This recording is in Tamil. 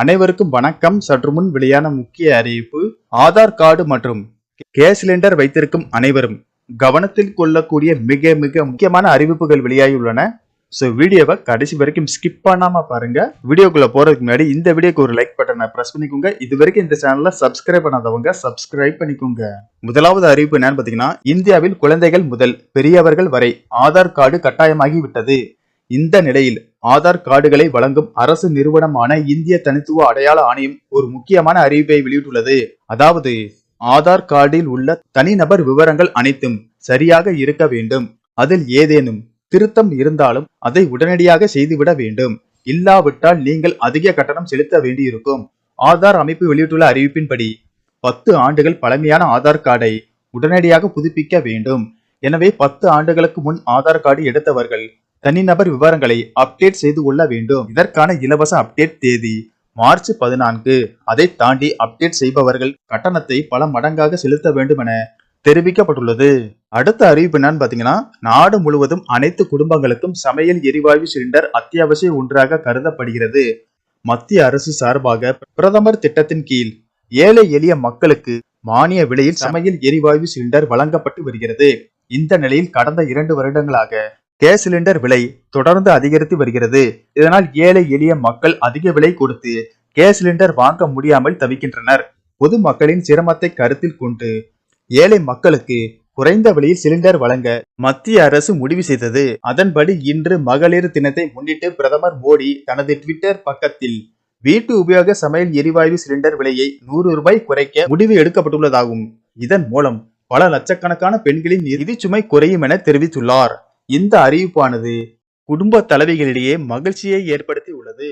அனைவருக்கும் வணக்கம். சற்று முன் வெளியான முக்கிய அறிவிப்பு. ஆதார் கார்டு மற்றும் கேஸ் சிலிண்டர் வைத்திருக்கும் அனைவரும் கவனத்தில் கொள்ளக்கூடிய மிக மிக முக்கியமான அறிவிப்புகள் வெளியாகியுள்ளன. வீடியோவை கடைசி வரைக்கும் ஸ்கிப் பண்ணாம பாருங்க. வீடியோக்குள்ள போறதுக்கு முன்னாடி இந்த வீடியோக்கு ஒரு லைக் பட்டனை பிரஸ் பண்ணிக்கோங்க. இது வரைக்கும் இந்த சேனல்ல சப்ஸ்கிரைப் பண்ணாதவங்க சப்ஸ்கிரைப் பண்ணிக்கோங்க. முதலாவது அறிவிப்பு என்னன்னு பாத்தீங்கன்னா, இந்தியாவில் குழந்தைகள் முதல் பெரியவர்கள் வரை ஆதார் கார்டு கட்டாயமாகி விட்டது. இந்த நிலையில் ஆதார் கார்டுகளை வழங்கும் அரசு நிறுவனமான இந்திய தனித்துவ அடையாள ஆணையம் ஒரு முக்கியமான அறிவிப்பை வெளியிட்டுள்ளது. அதாவது ஆதார் கார்டில் உள்ள தனிநபர் விவரங்கள் அனைத்தும் சரியாக இருக்க வேண்டும். அதில் ஏதேனும் திருத்தம் இருந்தாலும் அதை உடனடியாக செய்துவிட வேண்டும். இல்லாவிட்டால் நீங்கள் அதிக கட்டணம் செலுத்த வேண்டியிருக்கும். ஆதார் அமைப்பு வெளியிட்டுள்ள அறிவிப்பின்படி 10 ஆண்டுகள் பழமையான ஆதார் கார்டை உடனடியாக புதுப்பிக்க வேண்டும். எனவே 10 ஆண்டுகளுக்கு முன் ஆதார் கார்டு எடுத்தவர்கள் தனிநபர் விவரங்களை அப்டேட் செய்து கொள்ள வேண்டும். இதற்கான இலவச அப்டேட் தேதி மார்ச் 14. அதை தாண்டி அப்டேட் செய்பவர்கள் கட்டணத்தை பல மடங்காக செலுத்த வேண்டும் என தெரிவிக்கப்பட்டுள்ளது. அடுத்த அறிவிப்பு என்னன்னு பாத்தீங்கன்னா, நாடு முழுவதும் அனைத்து குடும்பங்களுக்கும் சமையல் எரிவாயு சிலிண்டர் அத்தியாவசிய ஒன்றாக கருதப்படுகிறது. மத்திய அரசு சார்பாக பிரதமர் திட்டத்தின் கீழ் ஏழை எளிய மக்களுக்கு மானிய விலையில் சமையல் எரிவாயு சிலிண்டர் வழங்கப்பட்டு வருகிறது. இந்த நிலையில் கடந்த 2 வருடங்களாக கேஸ் சிலிண்டர் விலை தொடர்ந்து அதிகரித்து வருகிறது. இதனால் ஏழை எளிய மக்கள் அதிக விலை கொடுத்து கேஸ் சிலிண்டர் வாங்க முடியாமல் தவிக்கின்றனர். பொதுமக்களின் சிரமத்தை கருத்தில் கொண்டு ஏழை மக்களுக்கு குறைந்த விலையில் சிலிண்டர் வழங்க மத்திய அரசு முடிவு செய்தது. அதன்படி இன்று மகளிர் தினத்தை முன்னிட்டு பிரதமர் மோடி தனது ட்விட்டர் பக்கத்தில் வீட்டு உபயோக சமையல் எரிவாயு சிலிண்டர் விலையை 100 ரூபாய் குறைக்க முடிவு எடுக்கப்பட்டுள்ளதாகும். இதன் மூலம் பல லட்சக்கணக்கான பெண்களின் நிதி சுமை குறையும் என தெரிவித்துள்ளார். இந்த அறிவிப்பானது குடும்ப தலைவிகளிடையே மகிழ்ச்சியை ஏற்படுத்தி உள்ளது.